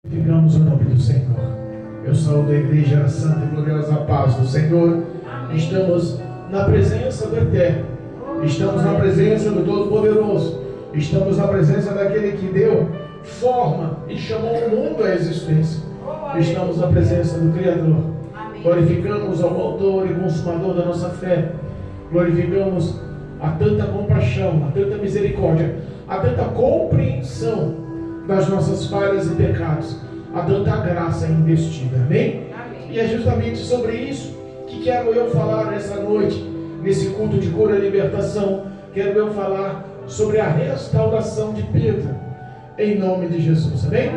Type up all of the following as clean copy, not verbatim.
Ficamos o nome do Senhor. Eu saúdo a igreja santa e gloriosa paz do Senhor. Amém. Estamos na presença do Eterno. Estamos na presença do Todo-Poderoso. Estamos na presença daquele que deu forma e chamou o mundo à existência. Estamos na presença do Criador. Amém. Glorificamos ao autor e consumador da nossa fé. Glorificamos a tanta compaixão, a tanta misericórdia, a tanta compreensão das nossas falhas e pecados, a tanta graça investida. Amém? Amém? E é justamente sobre isso que quero eu falar nessa noite, nesse culto de cura e libertação. Quero eu falar sobre a restauração de Pedro, em nome de Jesus. Amém?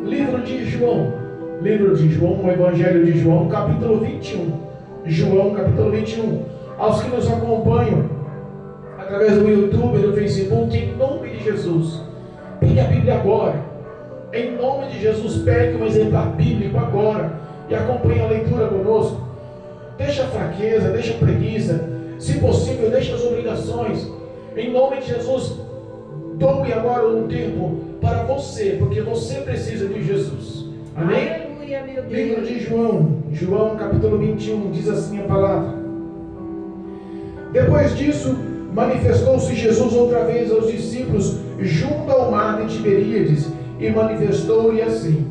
Livro de João, o Evangelho de João, capítulo 21. João, capítulo 21. Aos que nos acompanham através do YouTube e do Facebook, em nome de Jesus, pegue a Bíblia agora. Em nome de Jesus, pegue um exemplar bíblico agora e acompanhe a leitura conosco. Deixa a fraqueza, deixa a preguiça, se possível, deixa as obrigações. Em nome de Jesus, doe agora um tempo para você, porque você precisa de Jesus. Amém? Aleluia, meu Deus. Livro de João capítulo 21, diz assim a palavra. Depois disso, manifestou-se Jesus outra vez aos discípulos junto ao mar de Tiberíades e manifestou-lhe assim: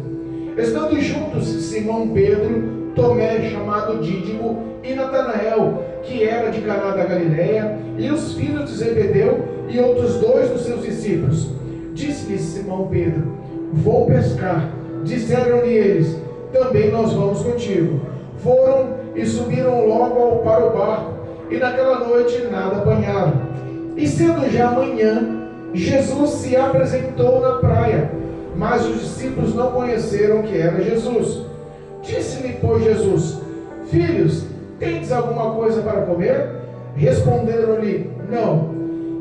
estando juntos Simão Pedro, Tomé chamado Dídimo e Natanael, que era de Caná da Galileia, e os filhos de Zebedeu e outros dois dos seus discípulos. Disse-lhe Simão Pedro: vou pescar. Disseram-lhe eles: também nós vamos contigo. Foram e subiram logo para o barco, e naquela noite nada apanharam. E sendo já manhã, Jesus se apresentou na praia, mas os discípulos não conheceram que era Jesus. Disse-lhe, pois, Jesus: filhos, tendes alguma coisa para comer? Responderam-lhe: não.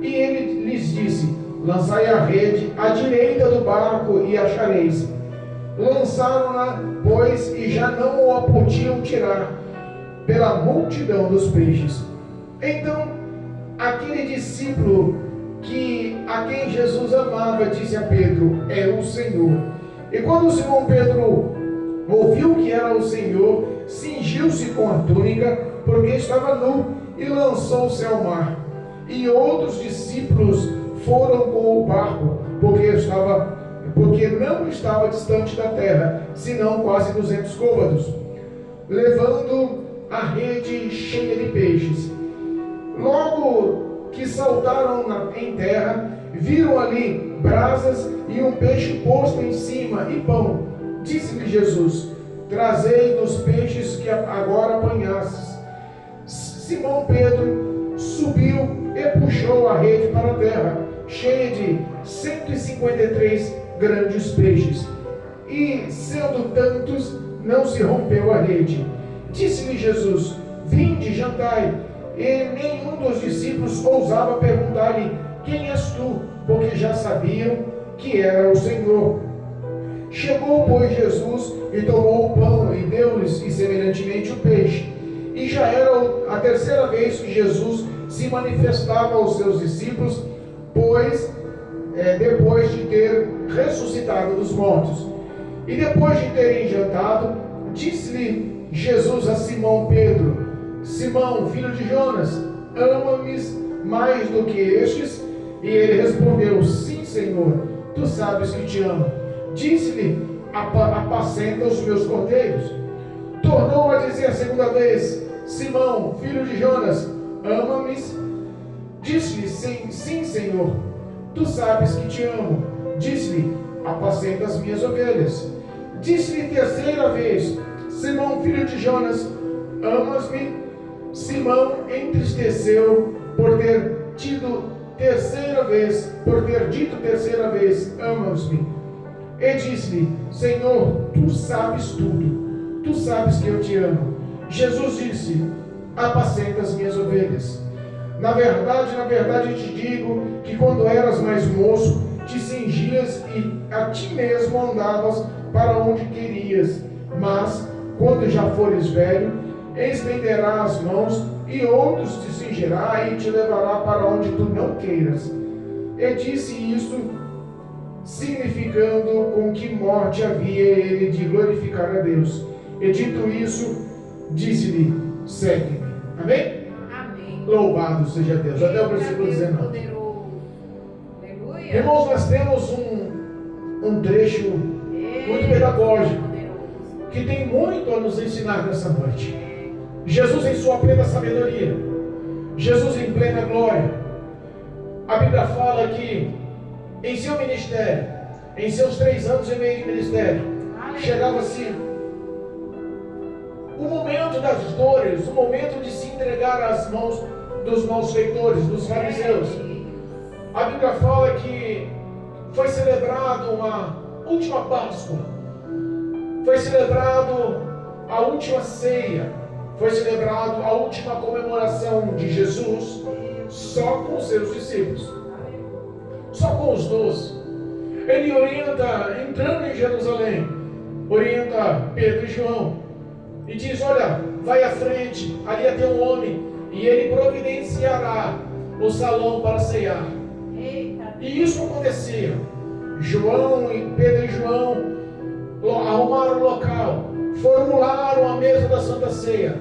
E ele lhes disse: lançai a rede à direita do barco e achareis. Lançaram-na, pois, e já não a podiam tirar, pela multidão dos peixes. Então, aquele discípulo a quem Jesus amava disse a Pedro: é o Senhor. E quando Simão Pedro ouviu que era o Senhor, cingiu-se com a túnica, porque estava nu, e lançou-se ao mar. E outros discípulos foram com o barco, porque não estava distante da terra, senão quase 200 côvados, levando a rede cheia de peixes. Logo que saltaram em terra, viram ali brasas e um peixe posto em cima e pão. Disse-lhe Jesus: trazei dos peixes que agora apanhastes. Simão Pedro subiu e puxou a rede para a terra, cheia de 153 grandes peixes. E, sendo tantos, não se rompeu a rede. Disse-lhe Jesus: vinde, jantai. E nenhum dos discípulos ousava perguntar-lhe: quem és tu? Porque já sabiam que era o Senhor. Chegou, pois, Jesus e tomou o pão e deu-lhes, e semelhantemente o peixe. E já era a terceira vez que Jesus se manifestava aos seus discípulos, depois de ter ressuscitado dos mortos. E depois de terem jantado, disse-lhe Jesus a Simão Pedro: Simão, filho de Jonas, ama-me mais do que estes? E ele respondeu: sim, Senhor, tu sabes que te amo. Disse-lhe: apacenta os meus cordeiros. Tornou a dizer a segunda vez: Simão, filho de Jonas, ama-me? Disse-lhe: sim, Senhor, tu sabes que te amo. Disse-lhe: apacenta as minhas ovelhas. Disse-lhe terceira vez: Simão, filho de Jonas, amas-me? Simão entristeceu por ter dito terceira vez, amas-me? E disse-lhe: Senhor, tu sabes tudo, tu sabes que eu te amo. Jesus disse: apacenta as minhas ovelhas. Na verdade te digo que quando eras mais moço, te cingias e a ti mesmo andavas para onde querias. Mas, quando já fores velho, estenderá as mãos e outros te cingirá e te levará para onde tu não queiras. E disse isto significando com que morte havia ele de glorificar a Deus. E dito isso, disse-lhe: segue-me. Amém? Amém. Louvado seja Deus. Até o versículo 19. Irmãos, nós temos um trecho muito pedagógico que tem muito a nos ensinar nessa noite. Jesus em sua plena sabedoria, Jesus em plena glória. A Bíblia fala que em seu ministério, em seus 3 anos e meio de ministério, chegava-se o momento das dores, o momento de se entregar às mãos dos malfeitores, dos fariseus. A Bíblia fala que foi celebrado uma última Páscoa, foi celebrado a última ceia, foi celebrado a última comemoração de Jesus só com os seus discípulos, só com os 12. Ele orienta, entrando em Jerusalém, orienta Pedro e João e diz: olha, vai à frente, ali tem um homem e ele providenciará o salão para ceiar. E isso acontecia. Pedro e João arrumaram o local, formularam a mesa da Santa Ceia,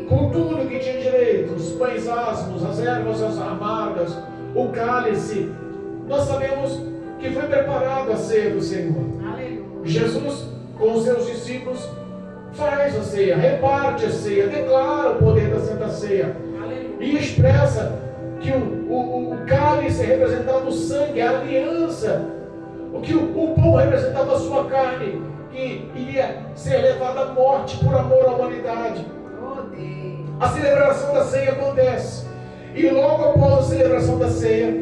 com tudo que tinha direito: os pães asmos, as ervas amargas, o cálice. Nós sabemos que foi preparada a ceia do Senhor. Aleluia. Jesus, com os seus discípulos, faz a ceia, reparte a ceia, declara o poder da Santa Ceia. Aleluia. E expressa que o cálice representava o sangue, a aliança, que o pão representava a sua carne, que iria ser levada à morte por amor à humanidade. A celebração da ceia acontece, e logo após a celebração da ceia,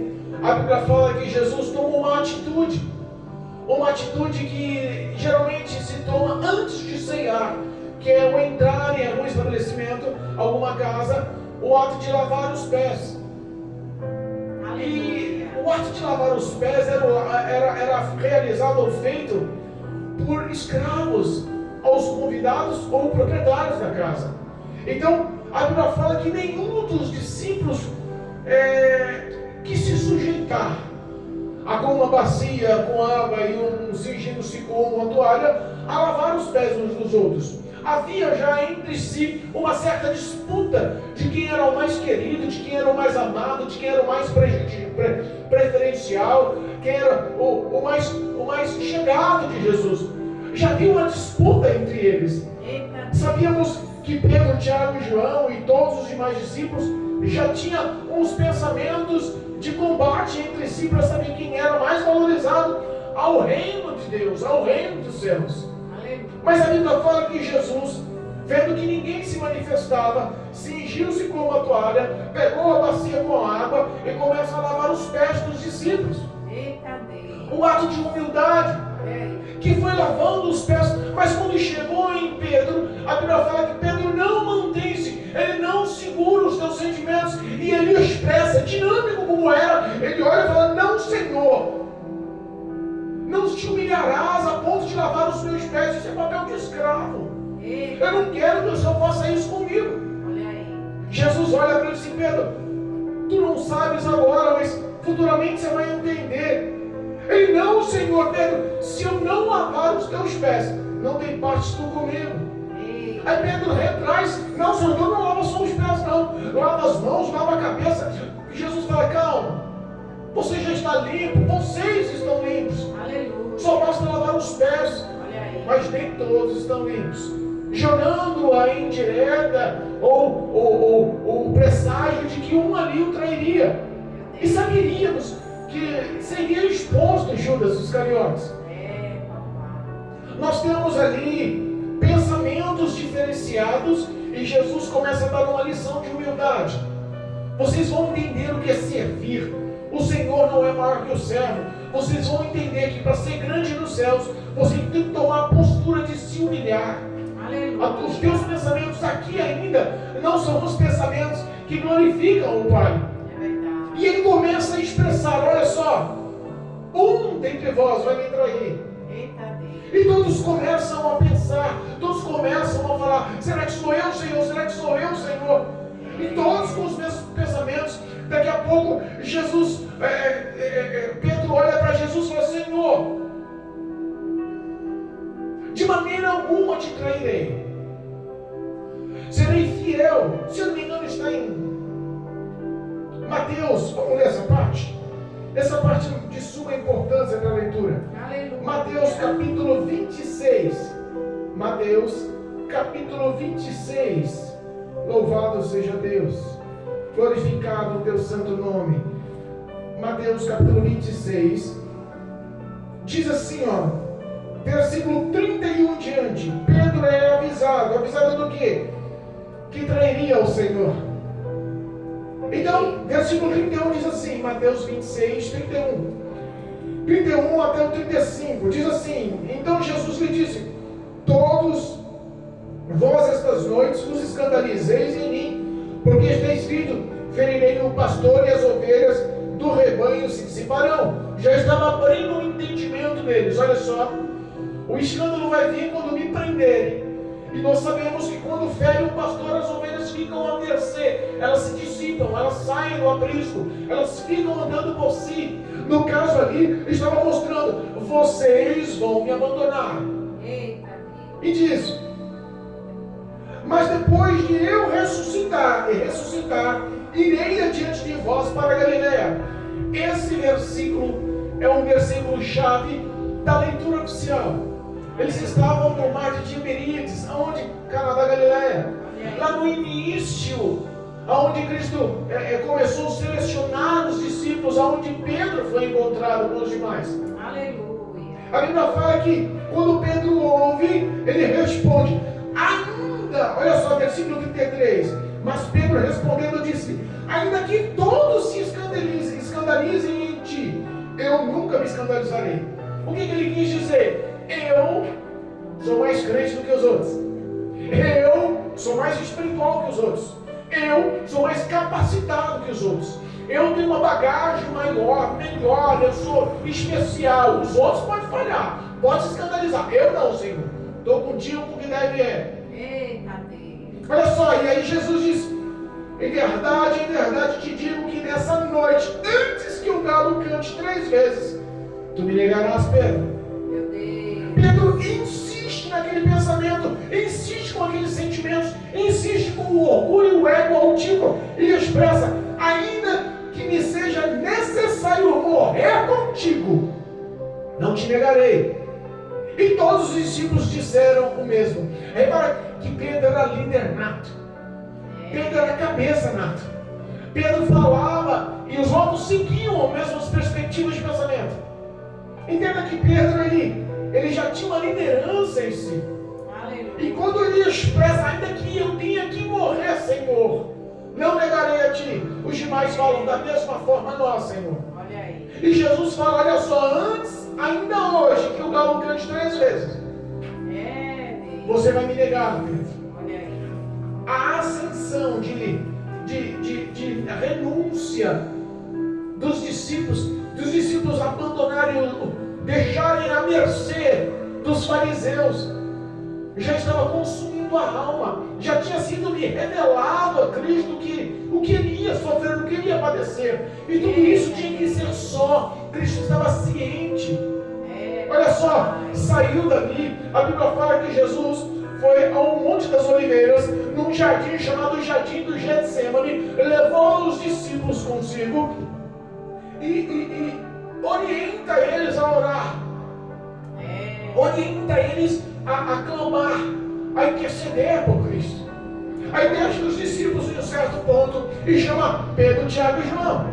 a Bíblia fala que Jesus toma uma atitude que geralmente se toma antes de ceiar, que é o entrar em algum estabelecimento, alguma casa, o ato de lavar os pés. E o ato de lavar os pés era realizado ou feito por escravos aos convidados ou proprietários da casa. Então, a Bíblia fala que nenhum dos discípulos quis se sujeitar a, com uma bacia com água e um cingindo-se com uma toalha, a lavar os pés uns dos outros. Havia já entre si uma certa disputa de quem era o mais querido, de quem era o mais amado, de quem era o mais preferencial, quem era o mais chegado de Jesus. Já havia uma disputa entre eles. Sabíamos que Pedro, Tiago e João e todos os demais discípulos já tinham uns pensamentos de combate entre si para saber quem era mais valorizado ao reino de Deus, ao reino dos céus. Mas a Bíblia fala que Jesus, vendo que ninguém se manifestava, cingiu-se com uma toalha, pegou a bacia com água e começa a lavar os pés dos discípulos. Um ato de humildade, que foi lavando os pés. Mas quando chegou em Pedro, a Bíblia fala que Pedro não mantém-se, ele não segura os seus sentimentos, e ele expressa, dinâmico como era, ele olha e fala: não, Senhor, não te humilharás a ponto de lavar os meus pés. Isso é papel de escravo. Eu não quero que o Senhor faça isso comigo. Jesus olha para ele e diz: Pedro, tu não sabes agora, mas futuramente você vai entender. Ele: não, Senhor. Pedro, se eu não lavar os teus pés, não tem parte tu comigo. Aí Pedro retraz: não, Senhor, tu não lava só os pés, não. Lava as mãos, lava a cabeça. E Jesus fala: calma, você já está limpo, vocês estão limpos. Aleluia. Só basta lavar os pés. Mas nem todos estão limpos, jogando a indireta ou o presságio de que um ali o trairia. E saberíamos que seria exposto Judas Iscariotes. Nós temos ali pensamentos diferenciados, e Jesus começa a dar uma lição de humildade. Vocês vão entender o que é servir. O Senhor não é maior que o servo. Vocês vão entender que para ser grande nos céus, você tem que tomar a postura de se humilhar. Aleluia. Os teus pensamentos aqui ainda não são os pensamentos que glorificam o Pai. E ele começa a expressar: olha só, um dentre vós vai me trair. E todos começam a pensar, todos começam a falar: será que sou eu, Senhor? Será que sou eu, Senhor? E todos com os mesmos pensamentos. Daqui a pouco Jesus, Pedro olha para Jesus e fala: Senhor, de maneira alguma te trairei, serei fiel. Se eu não me engano, está em Mateus. Vamos ler essa parte? Essa parte de suma importância para a leitura. Aleluia. Mateus capítulo 26. Mateus capítulo 26. Louvado seja Deus, glorificado o teu santo nome. Mateus capítulo 26 diz assim, ó, versículo 31 diante. Pedro é avisado do quê? Que trairia o Senhor. Então, versículo 31 diz assim, Mateus 26, 31 até o 35, diz assim: então Jesus lhe disse: todos vós estas noites vos escandalizeis em mim, porque está escrito: ferirei o pastor e as ovelhas do rebanho se dissiparão. Já estava abrindo o entendimento deles. Olha só, o escândalo vai vir quando me prenderem. E nós sabemos que quando fere o pastor, as ovelhas ficam à mercê, elas se dissipam, elas saem do aprisco, elas ficam andando por si. No caso ali, estava mostrando: vocês vão me abandonar. E diz: mas depois de eu ressuscitar, irei adiante de vós para a Galileia. Esse versículo é um versículo chave da leitura oficial. Eles estavam no mar de Tiberíades, aonde? Cana da Galileia. Lá no início, aonde Cristo começou a selecionar os discípulos, aonde Pedro foi encontrado com os demais. Aleluia. A Bíblia fala que quando Pedro ouve, ele responde: ainda, olha só, versículo 33. Mas Pedro respondendo disse: ainda que todos se escandalizem em ti, eu nunca me escandalizarei. O que ele quis dizer? Eu sou mais crente do que os outros. Eu sou mais espiritual que os outros. Eu sou mais capacitado que os outros. Eu tenho uma bagagem maior, melhor. Eu sou especial. Os outros podem falhar, podem se escandalizar. Eu não, Senhor. Estou contigo porque deve é. Eita Deus. Olha só, e aí Jesus diz: em verdade te digo que nessa noite, antes que o galo cante 3 vezes, tu me negarás, Pedro. Pedro insiste naquele pensamento, insiste com aqueles sentimentos, insiste com o orgulho, o ego altivo, e expressa: ainda que me seja necessário morrer contigo, não te negarei. E todos os discípulos disseram o mesmo. Repara que Pedro era líder nato, Pedro era cabeça nato, Pedro falava e os outros seguiam as mesmas perspectivas de pensamento. Entenda que Pedro ele já tinha uma liderança em si. Aleluia. E quando ele expressa: ainda que eu tenha que morrer, Senhor, não negarei a ti, os demais falam da mesma forma: nós, Senhor. Olha aí. E Jesus fala: olha só, antes, ainda hoje, que o galo cante 3 vezes, você vai me negar, Pedro. Olha aí. A ascensão de renúncia dos discípulos abandonarem, deixarem à mercê dos fariseus, já estava consumindo a alma, já tinha sido lhe revelado a Cristo o que ele ia sofrer, o que ele ia padecer, e tudo isso tinha que ser só. Cristo estava ciente. Olha só, saiu dali. A Bíblia fala que Jesus foi ao Monte das Oliveiras, num jardim chamado Jardim do Getsemane, levou os discípulos consigo e orienta eles a orar, orienta eles a clamar, a interceder por Cristo. Aí deixa os discípulos em um certo ponto e chama Pedro, Tiago e João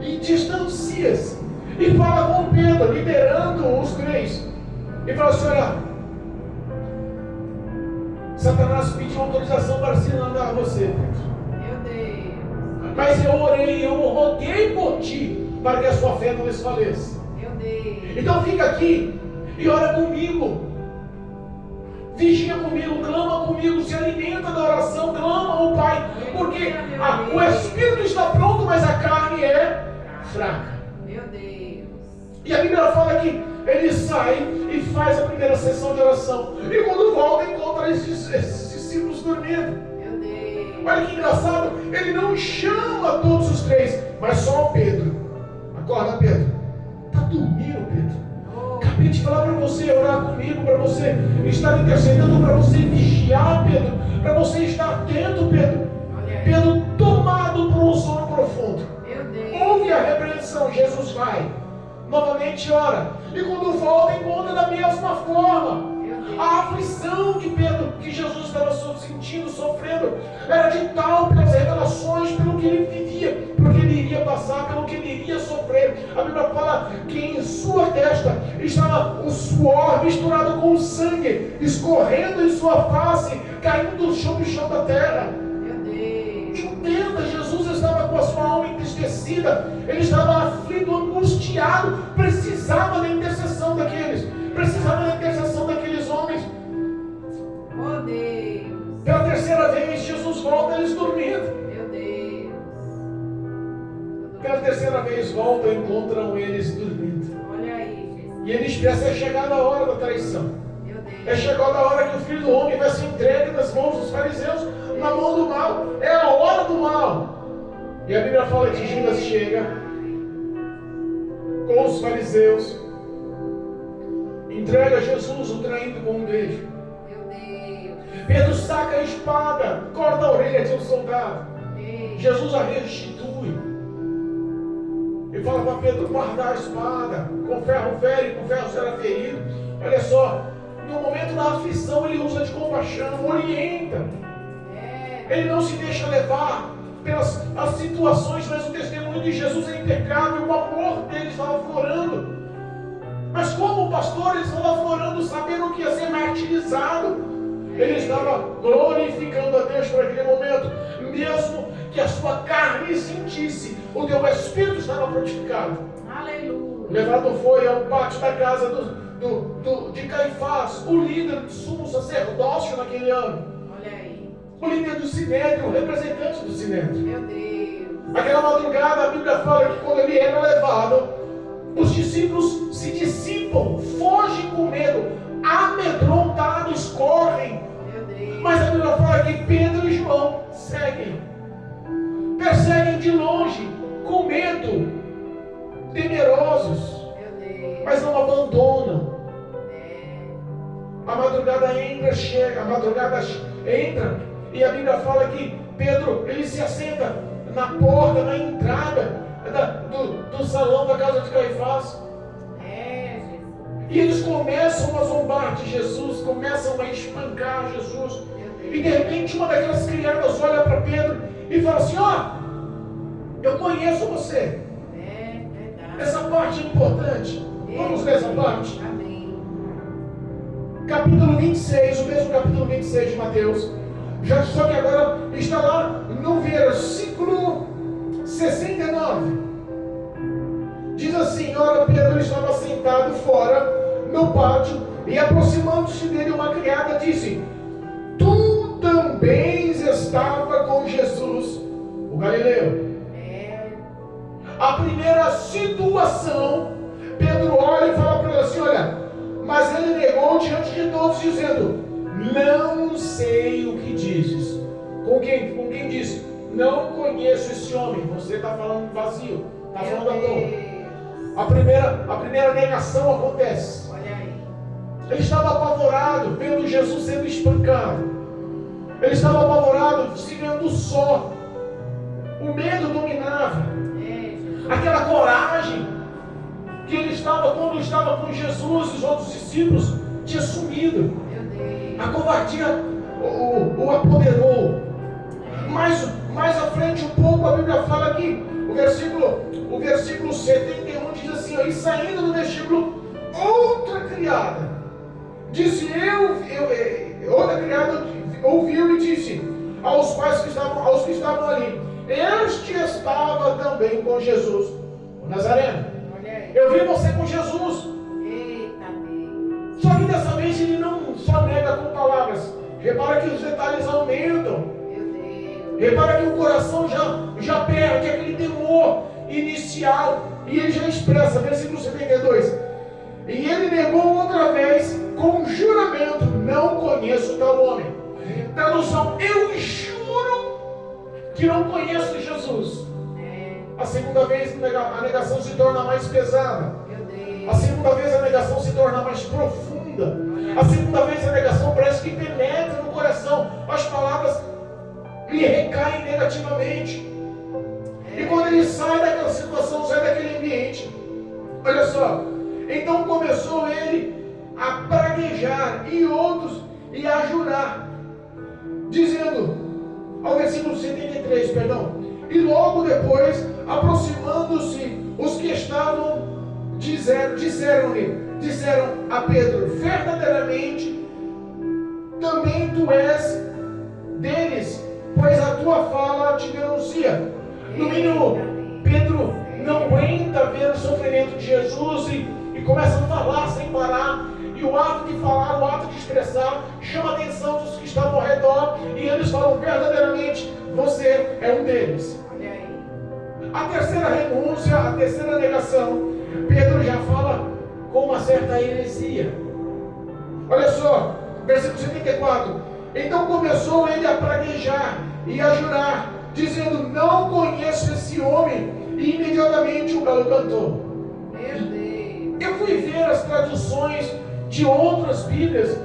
e distancia-se e fala com Pedro, liderando os 3, e fala assim: olha, Satanás pediu autorização para se mandar a você, Pedro. Meu Deus. Mas eu orei, eu roguei por ti, para que a sua fé não desfaleça. Meu Deus. Então fica aqui e ora comigo, vigia comigo, clama comigo, se alimenta da oração, clama ao Pai, porque o Espírito está pronto, mas a carne é fraca. Meu Deus. E a Bíblia fala que ele sai e faz a primeira sessão de oração, e quando volta encontra esses discípulos dormindo. Meu Deus. Olha que engraçado, ele não chama todos os 3, mas só o Pedro. Acorda, Pedro. repente falar para você orar comigo, para você estar intercedendo, para você vigiar, Pedro, para você estar atento, Pedro. Pedro, tomado por um sono profundo, ouve a repreensão, Jesus vai, novamente ora, e quando volta encontra da mesma forma. A aflição que Jesus estava sentindo, sofrendo, era de tal pelas revelações, pelo que ele vivia, pelo que ele iria passar, pelo que ele iria sofrer. A Bíblia fala que em sua testa estava o suor misturado com o sangue, escorrendo em sua face, caindo sobre o chão da terra. Entenda, Jesus estava com a sua alma entristecida, ele estava aflito, angustiado, precisava da intercessão daqueles homens. Oh Deus. Pela terceira vez, Jesus volta, eles dormindo. Meu Deus. Pela terceira vez, volta e encontram eles dormindo. Olha aí, Jesus. E ele expressa: é chegada a hora da traição. Meu Deus. É chegada a hora que o Filho do Homem vai ser entregue nas mãos dos fariseus, na mão do mal. É a hora do mal. E a Bíblia fala que Judas chega com os fariseus, entrega Jesus, o traindo com um beijo. Meu Deus. Pedro saca a espada, corta a orelha de um soldado. Ei. Jesus a restitui. E fala para Pedro guardar a espada. Com ferro fere, com ferro será ferido. Olha só, no momento da aflição ele usa de compaixão, orienta. Ele não se deixa levar pelas as situações, mas o testemunho de Jesus é impecável. O amor dele estava florando. Mas como pastor, ele estava florando, sabendo que ia ser martirizado. Ele estava glorificando a Deus por aquele momento, mesmo que a sua carne sentisse, o teu espírito estava purificado. Aleluia. Levado foi ao pátio da casa de Caifás, o líder do sumo sacerdócio naquele ano. Olha aí. O líder do Sinédrio, o representante do Sinédrio. Meu Deus. Aquela madrugada, a Bíblia fala que quando ele era levado, os discípulos se dissipam, fogem com medo, amedrontados, correm. Meu Deus. Mas a Bíblia fala que Pedro e João seguem, perseguem de longe, com medo, temerosos, Meu Deus. mas não abandonam. É. A madrugada entra, e a Bíblia fala que Pedro, ele se assenta na porta, na entrada do salão da casa de Caifás. É, Jesus. E eles começam a zombar de Jesus, começam a espancar Jesus. Meu E Deus. de repente uma daquelas criadas olha para Pedro e fala assim: ó, eu conheço você. É verdade. Essa parte é importante. Vamos ler essa parte? Amém. Capítulo 26, o mesmo capítulo 26 de Mateus. Só que agora está lá no versículo 69. Diz assim: ora, Pedro estava sentado fora no pátio, e aproximando-se dele uma criada disse: tu também estava com Jesus, o Galileu. É. A primeira situação, Pedro olha e fala para ele assim: olha, mas ele negou diante de todos, dizendo: não sei o que dizes. Com quem disse: não conheço esse homem. Você está falando vazio, está falando à toa. A primeira negação acontece. Olha aí. Ele estava apavorado vendo Jesus sendo espancado. Ele estava apavorado se vendo só. O medo dominava. É, Jesus. Aquela coragem que ele estava quando estava com Jesus e os outros discípulos tinha sumido. Meu Deus. A covardia o apoderou. Mais à frente um pouco, a Bíblia fala que o versículo 71 diz assim: ó, e saindo do vestíbulo, outra criada disse, outra criada ouviu e disse aos que estavam ali: este estava também com Jesus, o Nazareno. Olha aí. Eu vi você com Jesus. Eita Deus. Só que dessa vez ele não só nega com palavras. Repara que os detalhes aumentam. Meu Deus. Repara que o coração já perde aquele temor inicial. E ele já expressa, versículo 72. E ele negou outra vez com juramento: não conheço tal homem. Tradução: eu juro que não conheço Jesus. É. A segunda vez a negação se torna mais pesada. Meu Deus. A segunda vez a negação se torna mais profunda. A segunda vez a negação parece que penetra no coração. As palavras lhe recaem negativamente. E quando ele sai daquela situação, sai daquele ambiente, olha só, então começou ele a praguejar e a jurar, dizendo, ao versículo 73, perdão, e logo depois, aproximando-se, os que estavam disseram a Pedro, verdadeiramente, também tu és deles, pois a tua fala te denuncia. No mínimo, Pedro não aguenta ver o sofrimento de Jesus e começa a falar sem parar. E o ato de falar, o ato de expressar, chama a atenção dos que estavam ao redor. E eles falam, verdadeiramente, você é um deles. A terceira renúncia, a terceira negação, Pedro já fala com uma certa heresia. Olha só, versículo 74. Então começou ele a praguejar e a jurar, dizendo, não conheço esse homem. E imediatamente o galo cantou. Meu Deus. Eu fui ver as traduções de outras Bíblias,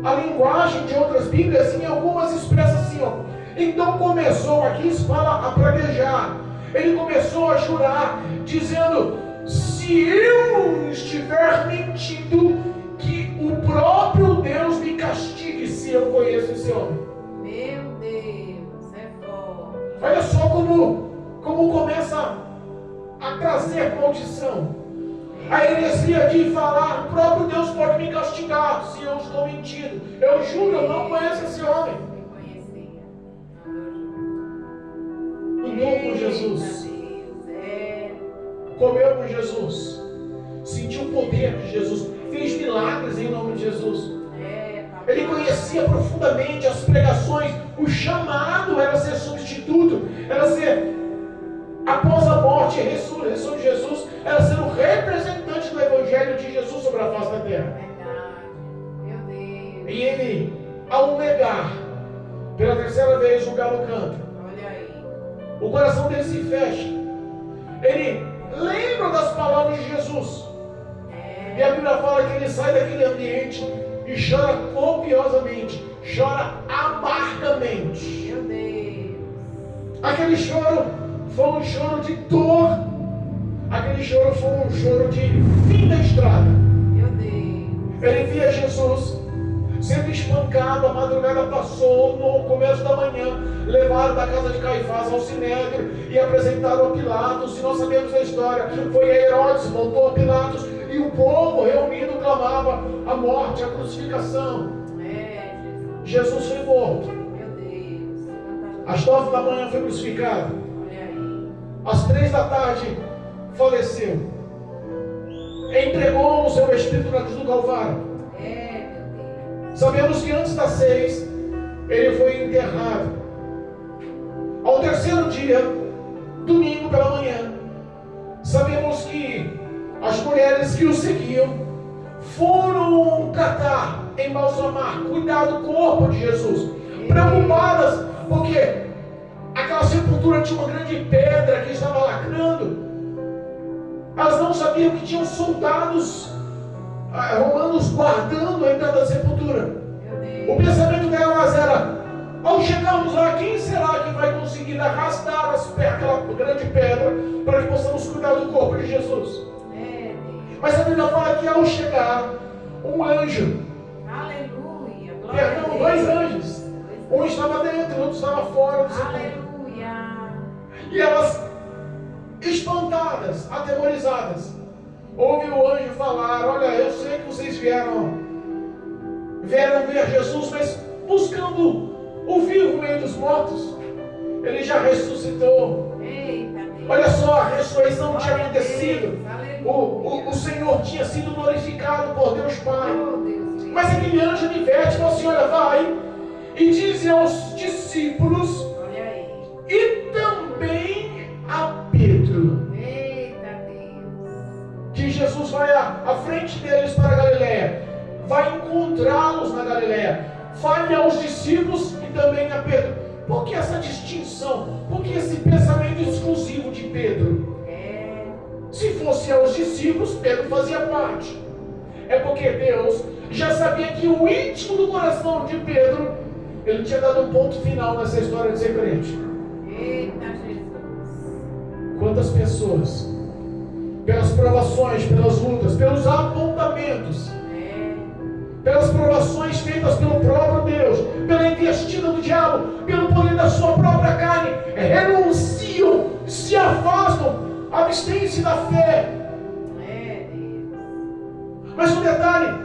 a linguagem de outras Bíblias, em algumas expressa assim, ó. Então começou, aqui fala a praguejar. Ele começou a jurar, dizendo, se eu estiver mentindo, que o próprio Deus me castigue se eu conheço esse homem. Meu Deus, é forte. Olha só como começa a trazer maldição. A heresia de falar, o próprio Deus pode me castigar se eu estou mentindo. Eu juro, eu não conheço esse homem. Me conhecia. Andou com Jesus, É. comeu com Jesus, sentiu o poder de Jesus, fez milagres em nome de Jesus. Ele conhecia profundamente as pregações. O chamado era ser substituto, era ser, após a morte e a ressurreição de Jesus, era ser o representante do Evangelho de Jesus sobre a face da terra. Verdade. Meu Deus. E ele, ao negar, pela terceira vez o galo canta. Olha aí. O coração dele se fecha. Ele lembra das palavras de Jesus. E a Bíblia fala que ele sai daquele ambiente e chora copiosamente, chora amargamente. Meu Deus. Aquele choro foi um choro de dor. Aquele choro foi um choro de fim da estrada. Meu Deus. Ele via Jesus sendo espancado, a madrugada passou, no começo da manhã, levaram da casa de Caifás ao Sinédrio e apresentaram a Pilatos, e nós sabemos a história, foi a Herodes, voltou a Pilatos, e o povo reunido clamava a morte, a crucificação. Jesus foi morto. Meu Deus. Às 9 da manhã foi crucificado. Olha aí. Às 3 da tarde faleceu. Entregou o seu espírito na cruz do Calvário. Sabemos que antes das 6 ele foi enterrado. Ao terceiro dia, domingo pela manhã, sabemos que as mulheres que o seguiam foram tratar, embalsamar, cuidar do corpo de Jesus, preocupadas porque aquela sepultura tinha uma grande pedra que estava lacrando. Elas não sabiam que tinham soldados romanos guardando a entrada da sepultura. O pensamento delas era: ao chegarmos lá, quem será que vai conseguir arrastar aquela grande pedra para que possamos cuidar do corpo de Jesus? Mas a Bíblia fala que ao chegar, um anjo, Aleluia. perdão, 2 anjos, um estava dentro, o outro estava fora do sepulcro. Aleluia. E elas, espantadas, atemorizadas, ouve o anjo falar: olha, eu sei que vocês vieram ver Jesus, mas buscando o vivo no meio dos mortos. Ele já ressuscitou. Eita, Deus. Olha só, a ressurreição tinha Glória a Deus. acontecido. Aleluia. O Senhor tinha sido glorificado por Deus Pai. Oh, Deus. Mas aquele anjo adverte e falou assim: olha, vai e diz aos discípulos Olha aí. e também a Pedro Eita, Deus. que Jesus vai à frente deles para a Galileia, vai encontrá-los na Galileia. Fale aos discípulos e também a Pedro. Por que essa distinção? Por que esse pensamento exclusivo de Pedro? Se fosse aos discípulos, Pedro fazia parte. É porque Deus já sabia que o íntimo do coração de Pedro, ele tinha dado um ponto final nessa história de ser crente. Eita, Jesus. Quantas pessoas, pelas provações, pelas lutas, pelos apontamentos, pelas provações feitas pelo próprio Deus, pela investida do diabo, pelo poder da sua própria carne, renunciam, se afastam, abstêm-se da fé. Mas um detalhe,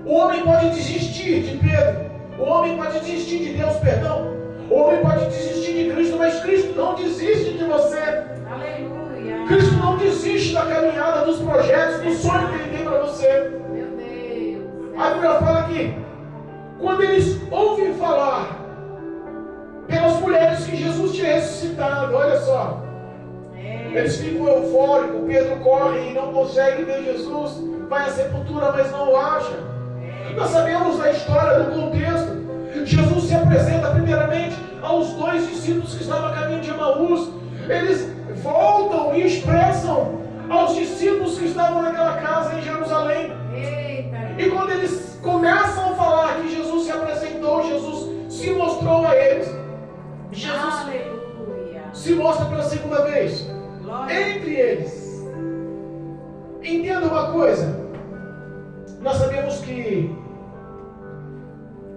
o homem pode desistir de Pedro, o homem pode desistir de Deus, perdão, o homem pode desistir de Cristo, mas Cristo não desiste de você. Aleluia. Cristo não desiste da caminhada, dos projetos, do sonho que Ele tem para você. Meu Deus. A Bíblia fala que quando eles ouvem falar pelas mulheres que Jesus tinha ressuscitado, olha só, eles ficam eufóricos. Pedro corre e não consegue ver Jesus, vai à sepultura, mas não o acha. Nós sabemos da história, do contexto. Jesus se apresenta primeiramente aos 2 discípulos que estavam a caminho de Emaús. Eles voltam e expressam aos discípulos que estavam naquela casa em Jerusalém. E quando eles começam a falar que Jesus se apresentou, Jesus se mostrou a eles, Jesus se mostra pela segunda vez entre eles. Entenda uma coisa, nós sabemos que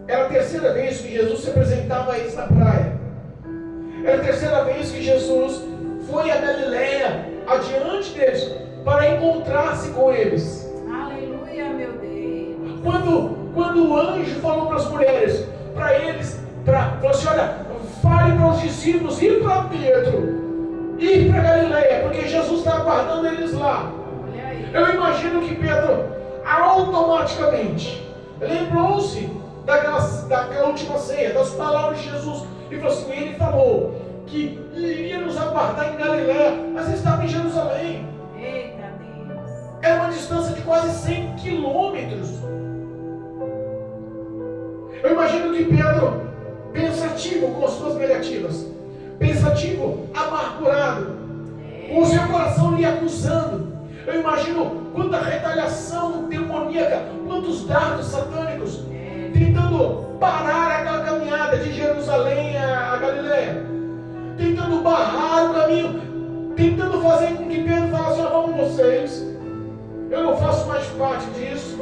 era a terceira vez que Jesus se apresentava a eles na praia. Era a terceira vez que Jesus foi a Galileia adiante deles para encontrar-se com eles. Aleluia, meu Deus. Quando o anjo falou para as mulheres, para eles, falou assim: olha, fale para os discípulos e para Pedro ir para Galileia, porque Jesus está aguardando eles lá. Eu imagino que Pedro automaticamente lembrou-se daquela última ceia, das palavras de Jesus, e falou assim: ele falou que iria nos aguardar em Galileia, mas estava em Jerusalém. Eita Deus. Era uma distância de quase 100 quilômetros. Eu imagino que Pedro, pensativo com as suas negativas, pensativo, amargurado, com o seu coração lhe acusando. Eu imagino quanta retaliação demoníaca, quantos dardos satânicos, tentando parar aquela caminhada de Jerusalém a Galileia, tentando barrar o caminho, tentando fazer com que Pedro falasse: vamos vocês, eu não faço mais parte disso,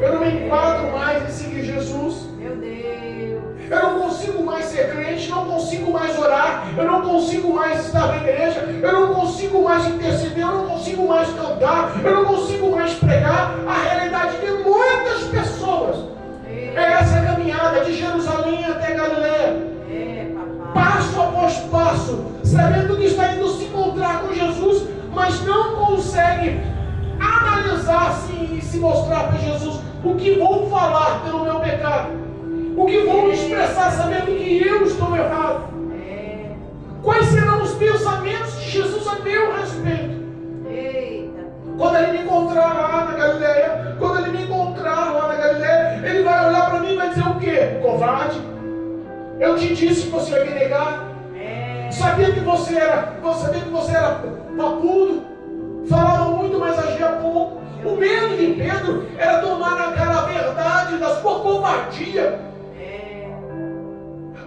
eu não me enquadro mais em seguir Jesus. Meu Deus. Eu não consigo mais ser crente, não consigo mais orar, eu não consigo mais estar na igreja, eu não consigo mais interceder, eu não consigo mais cantar, eu não consigo mais pregar. A realidade de muitas pessoas é essa caminhada de Jerusalém até Galileia, passo após passo, sabendo que está indo se encontrar com Jesus, mas não consegue analisar-se e se mostrar para Jesus. O que vou falar pelo meu pecado? O que vou expressar sabendo que eu estou errado? Quais serão os pensamentos de Jesus a meu respeito? Quando ele me encontrar lá na Galileia, ele vai olhar para mim e vai dizer o quê? Covarde? Eu te disse que você ia me negar. Sabia que você era papudo, falava muito, mas agia pouco. O medo de Pedro era tomar na cara a verdade da sua covardia.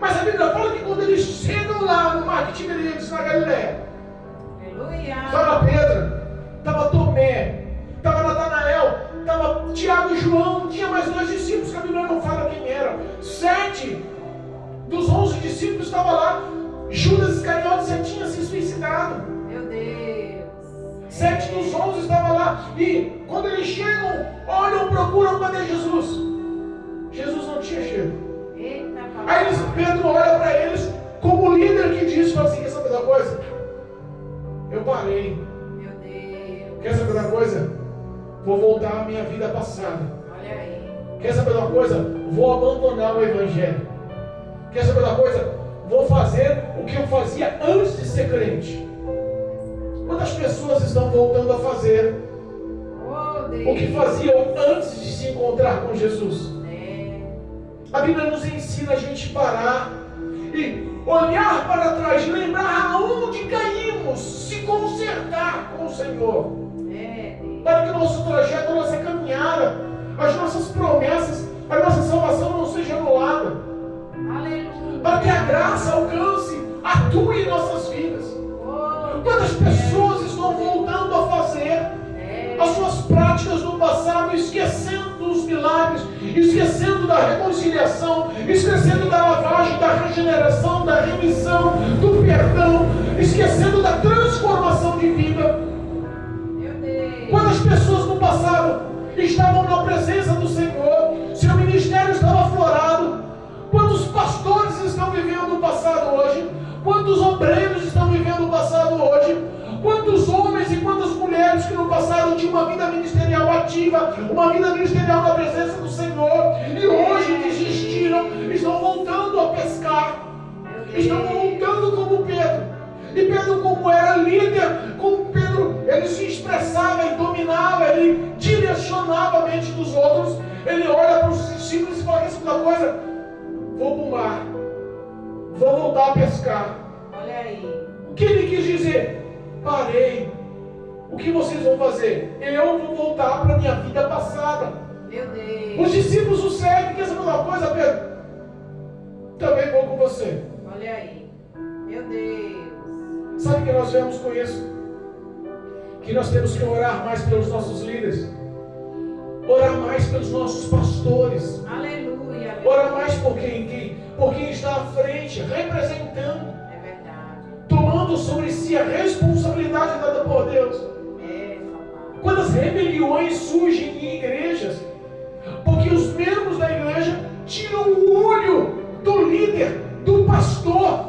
Mas a Bíblia fala que quando eles chegam lá no mar de Tiberíades, na Galileia, estava Pedro, estava Tomé, estava Natanael, estava Tiago e João, tinha mais 2 discípulos que a Bíblia não fala quem eram. 7 dos 11 discípulos estavam lá. Judas Iscariotes já tinha se suicidado. Meu Deus. 7 dos 11 estavam lá. E quando eles chegam, olham, procuram cadê Jesus? Jesus não tinha chegado. Aí Pedro olha para eles como líder que diz, fala assim: quer saber da coisa? Eu parei. Meu Deus. Quer saber da coisa? Vou voltar à minha vida passada. Olha aí. Quer saber da coisa? Vou abandonar o Evangelho. Quer saber da coisa? Vou fazer o que eu fazia antes de ser crente. Quantas pessoas estão voltando a fazer o que faziam antes de se encontrar com Jesus? A Bíblia nos ensina a gente parar e olhar para trás, lembrar aonde caímos, se consertar com o Senhor. para que o nosso trajeto, a nossa caminhada, as nossas promessas, a nossa salvação não seja anulada. Aleluia. Para que a graça alcance, atue em nossas vidas. Quantas pessoas estão voltando a fazer as suas práticas do passado, esquecendo dos milagres, esquecendo da reconciliação, esquecendo da lavagem, da regeneração, da remissão, do perdão, esquecendo da transformação de vida. Quantas pessoas no passado estavam na presença do Senhor, seu ministério estava aflorado. Quantos pastores estão vivendo o passado hoje? Quantos obreiros estão vivendo o passado hoje? Quantos homens e quantas mulheres que no passado tinham uma vida ministerial ativa, uma vida ministerial na presença do Senhor, e hoje desistiram, estão voltando a pescar, estão voltando como Pedro. E Pedro, como era líder, como Pedro, ele se expressava e dominava, ele direcionava a mente dos outros. Ele olha para os discípulos e fala: essa coisa, vou para o mar, vou voltar a pescar. Olha aí. O que ele quis dizer? Parei. O que vocês vão fazer? Eu vou voltar para a minha vida passada. Meu Deus. Os discípulos o seguem. Quer saber uma coisa, Pedro? Também vou com você. Olha aí. Meu Deus. Sabe o que nós vemos com isso? Que nós temos que orar mais pelos nossos líderes, orar mais pelos nossos pastores, Aleluia. orar mais por quem está à frente, representando, É verdade. tomando sobre si a responsabilidade dada por Deus. Papai. Quantas rebeliões surgem em igrejas, porque os membros da igreja tiram o olho do líder, do pastor,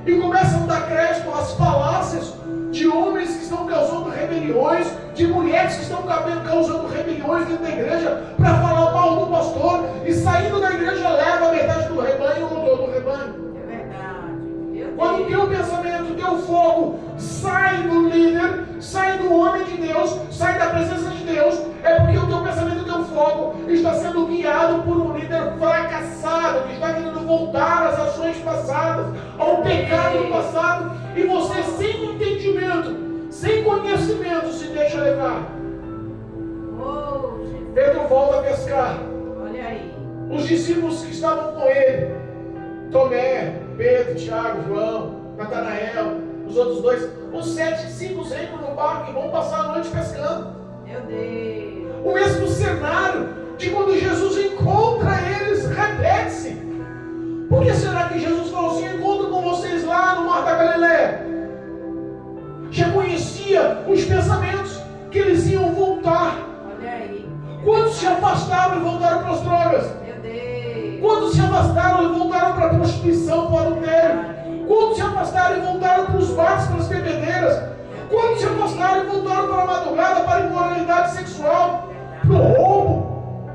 e começam a dar crédito às falácias de homens que estão causando rebeliões, de mulheres que estão causando rebeliões dentro da igreja, para falar mal do pastor, e saindo da igreja leva a metade do rebanho ou todo o rebanho. É verdade. Quando o teu pensamento, o teu foco sai do líder, sai do homem de Deus, sai da presença de Deus, é porque o teu pensamento, o teu foco está sendo guiado por um líder fracassado, que está querendo voltar às ações passadas, ao pecado do passado, e você, sem entendimento, sem conhecimento, se deixa levar. Oh, Jesus. Pedro volta a pescar. Olha aí. Os discípulos que estavam com ele, Tomé, Pedro, Tiago, João, Natanael, os outros dois, os 7 discípulos entram no barco e vão passar a noite pescando. Meu Deus. O mesmo cenário de quando Jesus encontra eles repete-se. Por que será que Jesus falou assim: encontro com vocês lá no Mar da Galileia? Já conhecia os pensamentos que eles iam voltar. Olha aí. Quantos se afastaram e voltaram para as drogas? Meu Deus. Quantos se afastaram e voltaram para a prostituição, para o adultério? Quantos se afastaram e voltaram para os bares, para as bebedeiras? Quantos se afastaram e voltaram para a madrugada, para a imoralidade sexual, para o roubo?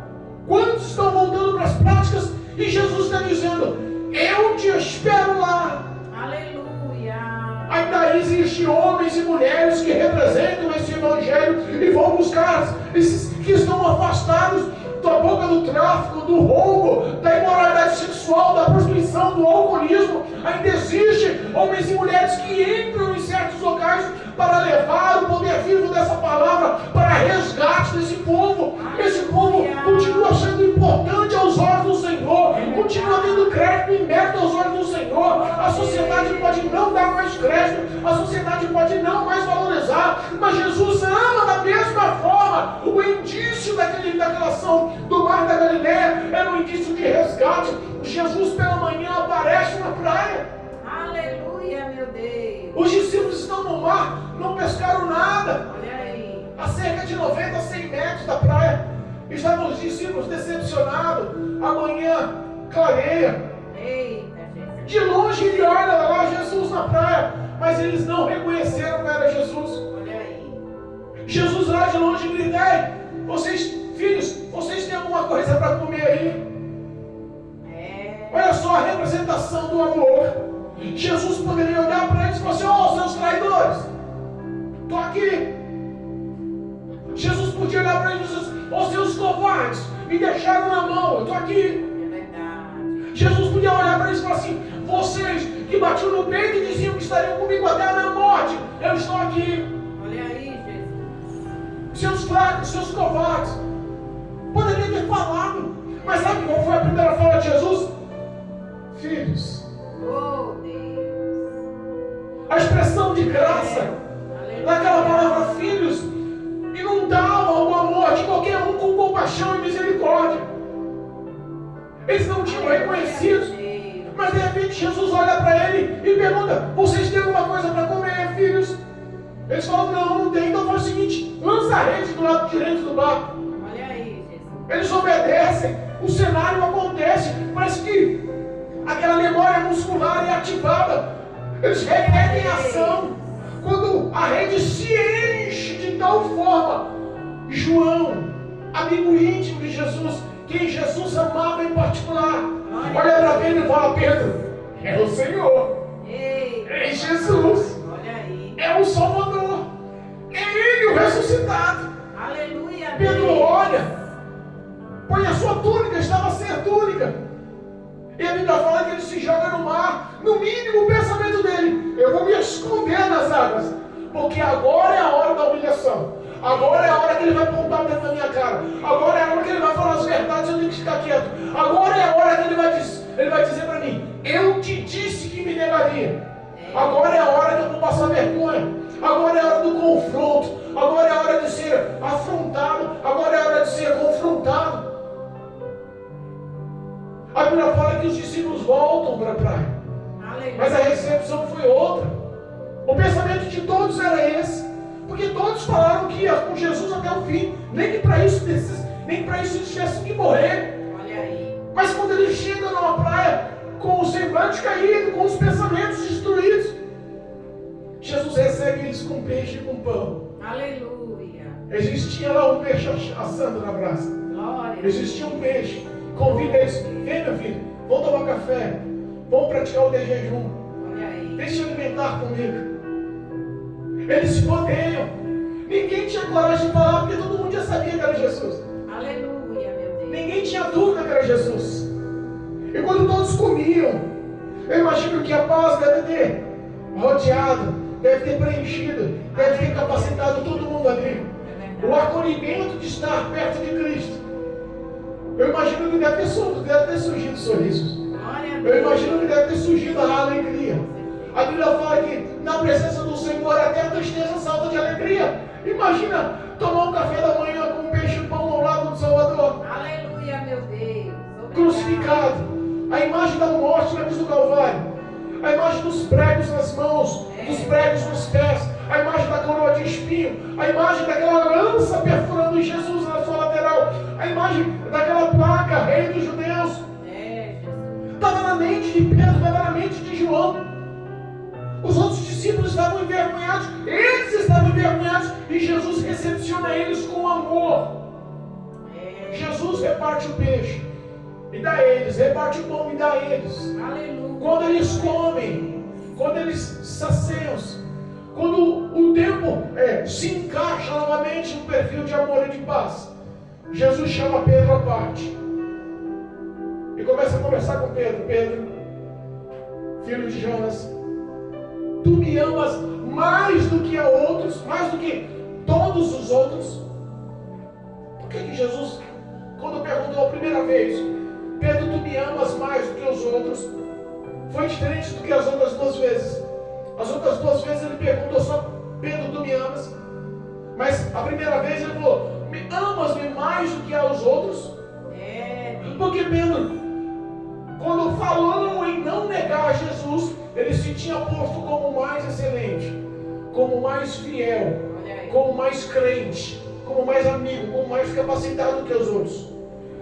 Quantos estão voltando para as práticas? E Jesus está dizendo: eu te espero lá. Aleluia. Ainda existem homens e mulheres que representam esse evangelho e vão buscar esses que estão afastados da boca do tráfico, do roubo, da imoralidade sexual, da prostituição, do alcoolismo. Ainda existem homens e mulheres que entram em certos locais para levar o poder vivo dessa palavra para resgate desse povo. Esse povo continua sendo importante aos olhos do Senhor, continua tendo crédito e mérito aos olhos do Senhor. A sociedade pode não dar mais crédito, a sociedade pode não mais valorizar, mas Jesus ama da mesma forma. O indício daquela ação do Mar da Galileia era um indício de resgate. Jesus pela manhã aparece na praia. Aleluia, meu Deus. Os discípulos estão no mar, não pescaram nada. Olha aí. A cerca de 90 a 100 metros da praia. Estavam os discípulos decepcionados. Amanhã clareia. Eita, Jesus. De longe ele olha lá Jesus na praia, mas eles não reconheceram que era Jesus. Olha aí. Jesus lá de longe grita: ei, vocês, filhos, vocês têm alguma coisa para comer aí? Olha só a representação do amor. Jesus poderia olhar para eles e falar assim: ó, seus traidores, estou aqui. Jesus podia olhar para eles e dizer: ó, seus covardes, me deixaram na mão, eu estou aqui. É verdade. Jesus podia olhar para eles e falar assim: vocês que batiam no peito e diziam que estariam comigo até na morte, eu estou aqui. Olha aí, Jesus. Seus fracos, seus covardes. Poderia ter falado. Mas sabe qual foi a primeira fala de Jesus? Filhos. Oh, Deus. A expressão de graça, naquela palavra filhos, inundava o amor de qualquer um com compaixão e misericórdia. Eles não tinham reconhecido, mas de repente Jesus olha para ele e pergunta: vocês têm alguma coisa para comer, filhos? Eles falam: não tem. Então faz o seguinte, lança a rede do lado direito do barco. Olha aí, Jesus. Eles obedecem, o cenário acontece, parece que aquela memória muscular é ativada. Eles requerem ação. Quando a rede se enche de tal forma, João, amigo íntimo de Jesus, quem Jesus amava em particular, olha para Pedro e fala: Pedro, é o Senhor, é Jesus, Olha aí. é o Salvador, é Ele o ressuscitado. Aleluia. Pedro olha, põe a sua túnica, estava sem a túnica, e a Bíblia fala que ele se joga no mar. No mínimo o pensamento dele: eu vou me esconder nas águas, porque agora é a hora da humilhação, agora é a hora que ele vai apontar o dedo na minha cara, agora é a hora que ele vai falar as verdades, eu tenho que ficar quieto, agora é a hora que ele vai dizer para mim: eu te disse que me negaria. Agora é a hora que eu vou passar vergonha, agora é a hora do confronto, agora é a hora de ser afrontado, agora é a hora de ser confrontado. A Bíblia fala que os discípulos voltam para a praia, mas a recepção foi outra. O pensamento de todos era esse, porque todos falaram que ia com Jesus até o fim, nem que para isso eles tivessem que morrer. Olha aí. Mas quando eles chegam numa praia com o semblante caído, com os pensamentos destruídos, Jesus recebe eles com peixe e com pão. Aleluia. Existia lá um peixe assando na brasa. Glória. Existia um peixe. Convida eles: vem, meu filho, vamos tomar café, vamos praticar o de jejum, Olha aí. deixa eu alimentar comigo. Eles se odeiam. Ninguém tinha coragem de falar, porque todo mundo já sabia que era Jesus. Aleluia, meu Deus. Ninguém tinha dúvida que era Jesus. E quando todos comiam, eu imagino que a paz deve ter rodeado, deve ter preenchido, deve ter capacitado todo mundo ali. O acolhimento de estar perto de Cristo. Eu imagino que deve ter surgido sorrisos. Eu imagino que deve ter surgido a alegria. A Bíblia fala que na presença do Senhor até a tristeza salta de alegria. Imagina tomar um café da manhã com um peixe e pão ao lado do Salvador. Aleluia, meu Deus. Obrigado. Crucificado. A imagem da morte na cruz do Calvário. A imagem dos pregos nas mãos, dos pregos nos pés. A imagem da coroa de espinho. A imagem daquela lança perfurando Jesus na sua lateral. A imagem daquela placa, Rei dos Judeus. Jesus. Estava na mente de Pedro, estava na mente de João. Os outros discípulos estavam envergonhados, eles estavam envergonhados, e Jesus recepciona eles com amor. Jesus reparte o peixe e dá a eles, reparte o pão e dá a eles. Aleluia. Quando eles comem, quando eles saciam, quando o tempo se encaixa novamente no perfil de amor e de paz, Jesus chama Pedro à parte e começa a conversar com Pedro. Pedro, filho de Jonas, tu me amas mais do que a outros, mais do que todos os outros? Por que Jesus, quando perguntou a primeira vez: Pedro, tu me amas mais do que os outros, foi diferente do que as outras duas vezes? As outras duas vezes ele perguntou só: Pedro, tu me amas? Mas a primeira vez ele falou: me amas-me mais do que aos outros? Porque Pedro, quando falou em não negar Jesus, ele se tinha posto como mais excelente, como mais fiel, como mais crente, como mais amigo, como mais capacitado que os outros.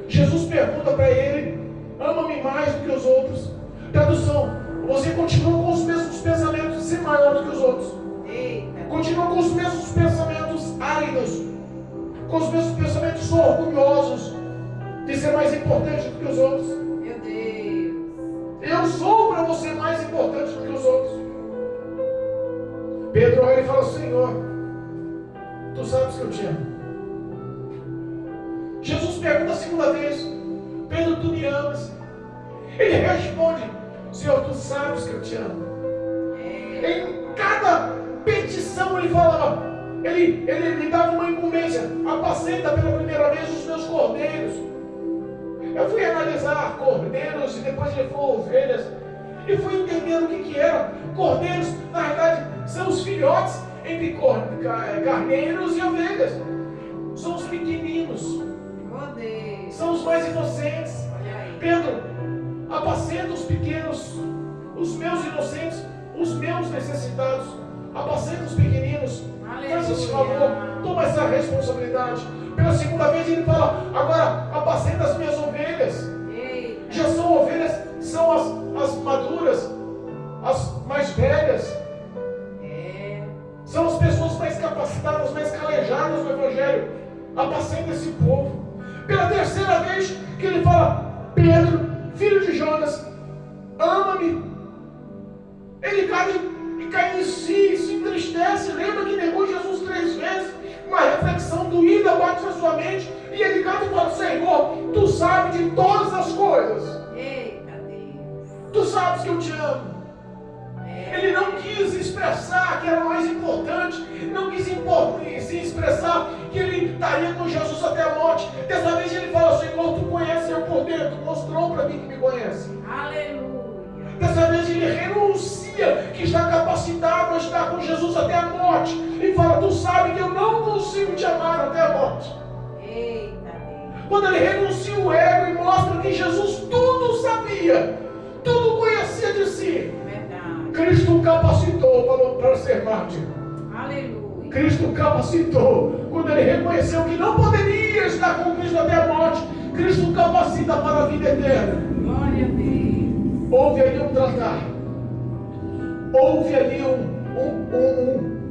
Jesus pergunta para ele: ama-me mais do que os outros? Tradução: você continua com os mesmos pensamentos de ser maior do que os outros. Continua com os mesmos pensamentos áridos, com os mesmos pensamentos orgulhosos de ser mais importante do que os outros. Meu Deus. Eu sou para você mais importante do que os outros. Pedro olha e fala: Senhor, tu sabes que eu te amo. Jesus pergunta a segunda vez: Pedro, tu me amas? Ele responde: Senhor, tu sabes que eu te amo. Em cada petição ele falava: Ele dava uma incumbência: apacenta pela primeira vez os meus cordeiros. Eu fui analisar cordeiros e depois ele falou ovelhas. E fui entendendo o que era. Cordeiros, na verdade, são os filhotes entre carneiros e ovelhas. São os pequeninos. São os mais inocentes. Pedro, apacenta os pequenos, os meus inocentes, os meus necessitados. Apacenta os pequeninos. Faz esse favor, toma essa responsabilidade. Pela segunda vez ele fala: agora apacenta as minhas ovelhas. Já são ovelhas, são as maduras, as mais velhas. São as pessoas mais capacitadas, mais calejadas no Evangelho. Apacenta esse povo. Pela terceira vez que ele fala: Pedro, filho de Jonas, ama-me. Ele cai em si, se entristece. Lembra que negou Jesus 3 vezes? Uma reflexão doída bate na sua mente. E ele cai e fala: Senhor, tu sabes de todas as coisas. Tu sabes que eu te amo. Ele não quis expressar que era mais importante, não quis se expressar que ele estaria com Jesus até a morte. Dessa vez ele fala: Senhor, tu conheces eu por dentro, mostrou para mim que me conhece. Aleluia. Dessa vez ele renuncia que está capacitado a estar com Jesus até a morte e fala: tu sabe que eu não consigo te amar até a morte. Quando ele renuncia o ego e mostra que Jesus tudo sabia, tudo conhecia de si. Cristo o capacitou para ser mártir. Aleluia. Cristo o capacitou. Quando ele reconheceu que não poderia estar com Cristo até a morte, Cristo o capacita para a vida eterna. Glória a Deus. Houve ali um tratar. Houve ali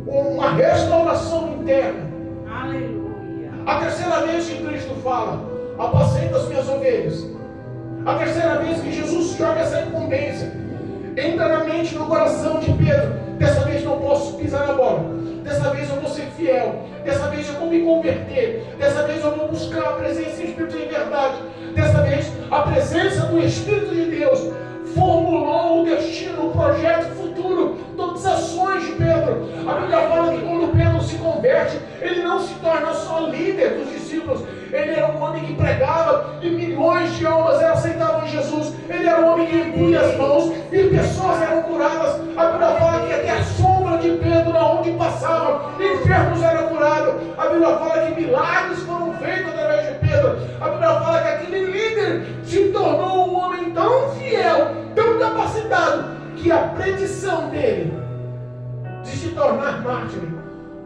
uma restauração interna. Aleluia. A terceira vez que Cristo fala: apacenta as minhas ovelhas. A terceira vez que Jesus joga essa incumbência. Entra na mente, no coração de Pedro: dessa vez não posso pisar na bola. Dessa vez eu vou ser fiel. Dessa vez eu vou me converter. Dessa vez eu vou buscar a presença do Espírito em verdade. Dessa vez a presença do Espírito de Deus formulou o destino, o projeto futuro, todas as ações de Pedro. A Bíblia fala que quando Pedro se converte, ele não se torna só líder dos discípulos. Ele era um homem que pregava e milhões de almas aceitavam Jesus. Ele era um homem que impunha as mãos e pessoas eram curadas. A Bíblia fala que até a sombra de Pedro, aonde passava, enfermos eram curados. A Bíblia fala que milagres foram feitos através de Pedro. A Bíblia fala que aquele líder se tornou um homem tão fiel, tão capacitado, que a predição dele de se tornar mártir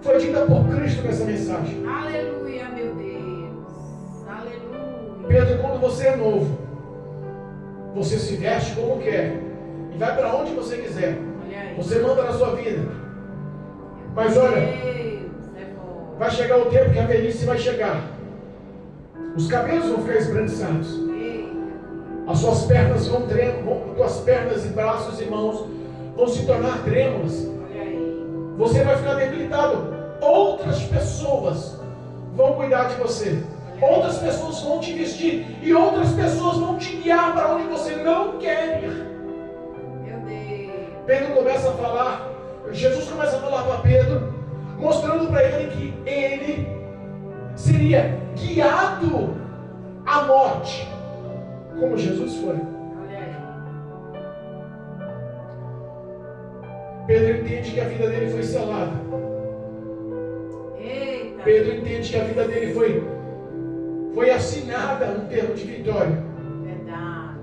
foi dita por Cristo nessa mensagem. Aleluia, meu Deus. Aleluia. Pedro, quando você é novo, você se veste como quer e vai para onde você quiser. Você manda na sua vida. Mas olha, vai chegar o tempo que a velhice vai chegar. Os cabelos vão ficar esbranquiçados. As suas pernas tuas pernas e braços e mãos vão se tornar trêmulas. Você vai ficar debilitado. Outras pessoas vão cuidar de você. Outras pessoas vão te vestir. E outras pessoas vão te guiar para onde você não quer ir. Meu Deus. Pedro começa a falar. Jesus começa a falar para Pedro, mostrando para ele que ele seria guiado à morte, como Jesus foi. Pedro entende que a vida dele foi selada. Eita. Pedro entende que a vida dele foi assinada um termo de vitória. Verdade.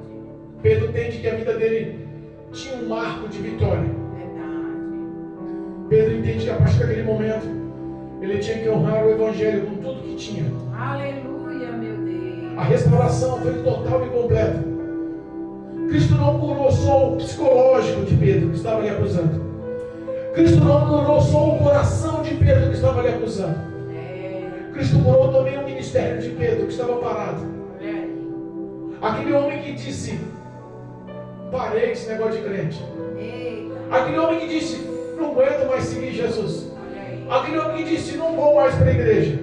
Pedro entende que a vida dele tinha um marco de vitória. Verdade. Pedro entende que a partir daquele momento ele tinha que honrar o Evangelho com tudo que tinha. Aleluia, meu Deus. A restauração foi total e completa. Cristo não curou só o psicológico de Pedro, que estava ali acusando. Cristo não curou só o coração de Pedro, que estava ali acusando. Cristo curou também o ministério de Pedro, que estava parado. Aquele homem que disse: parei com esse negócio de crente. Aquele homem que disse: não aguento mais seguir Jesus. Aquele homem que disse: não vou mais para a igreja.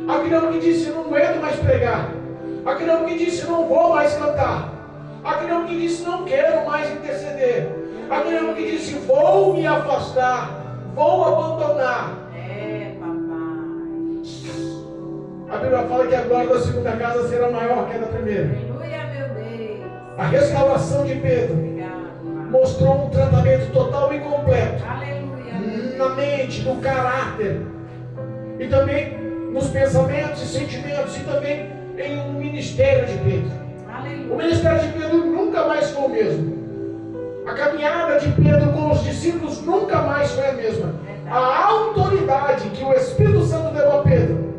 Aquele homem que disse: não aguento mais pregar. Aquele homem que disse: não vou mais cantar. Aquele homem que disse: não quero mais interceder. Aquele homem que disse: vou me afastar, vou abandonar. A Bíblia fala que a glória da segunda casa será maior que a da primeira. Aleluia, meu Deus. A restauração de Pedro Obrigado, Pai. mostrou um tratamento total e completo Aleluia, meu Deus. na mente, no caráter, e também nos pensamentos e sentimentos, e também em um ministério de Pedro. O Aleluia. ministério de Pedro nunca mais foi o mesmo. A caminhada de Pedro com os discípulos nunca mais foi a mesma. A autoridade que o Espírito Santo deu a Pedro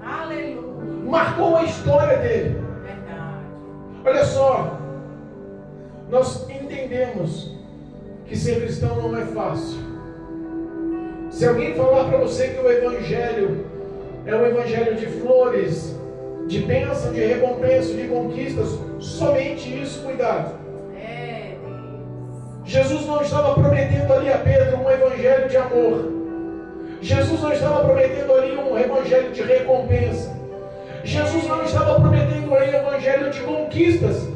Aleluia. marcou a história dele. Verdade. Olha só, nós entendemos que ser cristão não é fácil. Se alguém falar para você que o Evangelho é um Evangelho de flores, de bênção, de recompensa, de conquistas, somente isso, cuidado. É, Deus. Jesus não estava prometendo ali a Pedro um Evangelho de amor. Jesus não estava prometendo ali um Evangelho de recompensa. Jesus não estava prometendo aí um Evangelho de conquistas.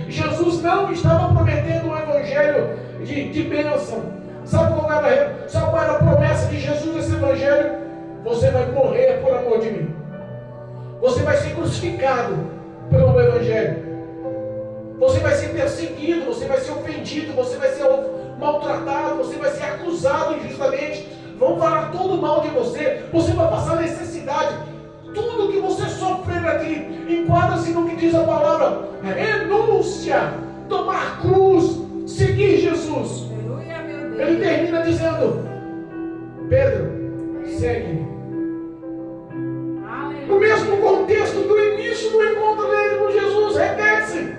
Jesus não estava prometendo um Evangelho de bênção. Sabe qual era a promessa de Jesus nesse Evangelho? Você vai morrer por amor de mim. Você vai ser crucificado pelo Evangelho. Você vai ser perseguido, você vai ser ofendido, você vai ser maltratado, você vai ser acusado injustamente. Vão falar todo mal de você, você vai passar necessidade. Tudo que você sofrer aqui enquadra-se no que diz a palavra: renúncia, tomar cruz, seguir Jesus. Aleluia, meu Deus. Ele termina dizendo: Pedro, segue-me. No mesmo contexto do início do encontro dele com Jesus, repete-se: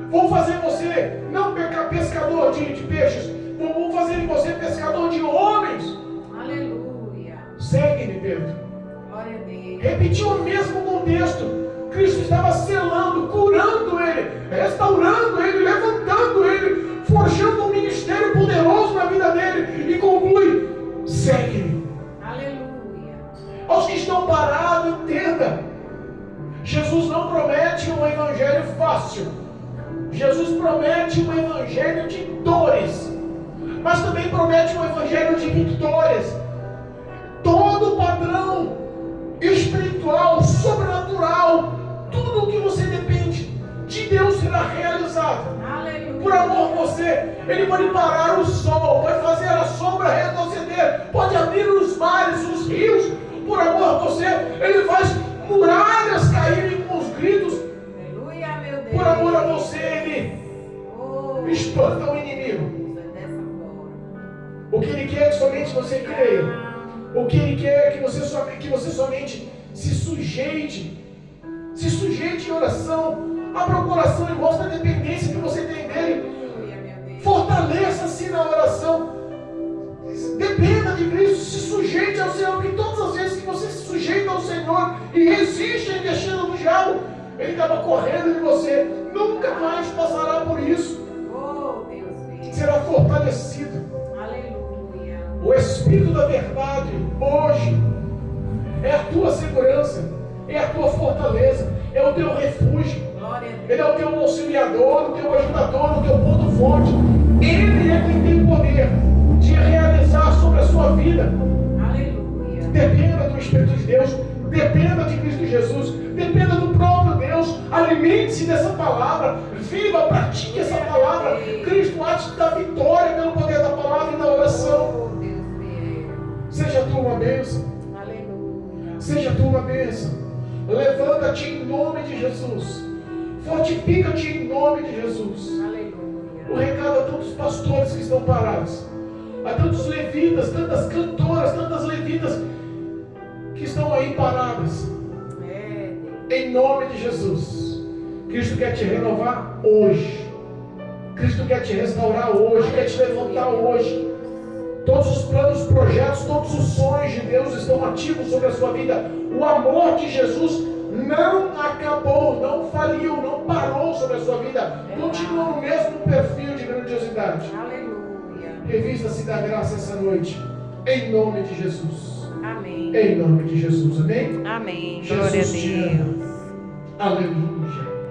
vou fazer você não pescador de peixes, vou fazer de você pescador de homens. Aleluia. Segue-me, Pedro. Glória a Deus. Repetiu o mesmo contexto. Cristo estava selando, curando ele, restaurando ele, levantando ele, forjando um ministério poderoso na vida dele, e conclui: segue-me. Aleluia. Aos que estão parados, entenda: Jesus não promete um evangelho fácil. Jesus promete um evangelho de dores, mas também promete um evangelho de vitórias. Todo o padrão espiritual, sobrenatural, tudo o que você depende de Deus será realizado. Aleluia. Por amor a você, Ele pode parar o sol, pode fazer a sombra retroceder, pode abrir os mares, os rios. Por amor a você, Ele faz muralhas caírem com os gritos. Aleluia, meu Deus. Por amor a você, Ele Oh, espanta o inimigo. é dessa forma. O que Ele quer é que somente você creia. O que Ele quer é que você somente se sujeite em oração. Abra o coração e mostre a dependência que você tem dele. Aleluia, meu Deus. Fortaleça-se na oração. Dependa de Cristo. Se sujeite ao Senhor. Porque todas as vezes que você se sujeita ao Senhor e resiste à investida do diabo, ele acaba correndo de você. Nunca mais passará por isso. Oh, Deus meu. Será fortalecido. Aleluia. O Espírito da verdade hoje é a tua segurança, é a tua fortaleza, é o teu refúgio. Glória a Deus. Ele é o teu auxiliador, o teu ajudador, o teu ponto forte. Ele é quem tem poder de realizar sobre a sua vida. Aleluia. Dependa do Espírito de Deus, dependa de Cristo Jesus, dependa do próprio Deus. Alimente-se dessa palavra, viva, pratique essa palavra. Cristo há de dar vitória pelo poder da palavra e da oração. Oh, Deus meu. Seja tu uma bênção, Aleluia. seja tu uma bênção. Levanta-te em nome de Jesus. Fortifica-te em nome de Jesus. Aleluia. O recado a todos os pastores que estão parados, a tantos levitas, tantas cantoras, tantas levitas que estão aí paradas. É, Deus. Em nome de Jesus. Cristo quer te renovar hoje. Cristo quer te restaurar hoje, quer te levantar hoje. Todos os planos, projetos, todos os sonhos de Deus estão ativos sobre a sua vida. O amor de Jesus não acabou, não faliu, não parou sobre a sua vida. Continua no mesmo perfil de grandiosidade. Aleluia. Revista-se da graça essa noite. Em nome de Jesus. Amém. Em nome de Jesus. Amém? Amém. Jesus Glória a te ama. Deus. Aleluia.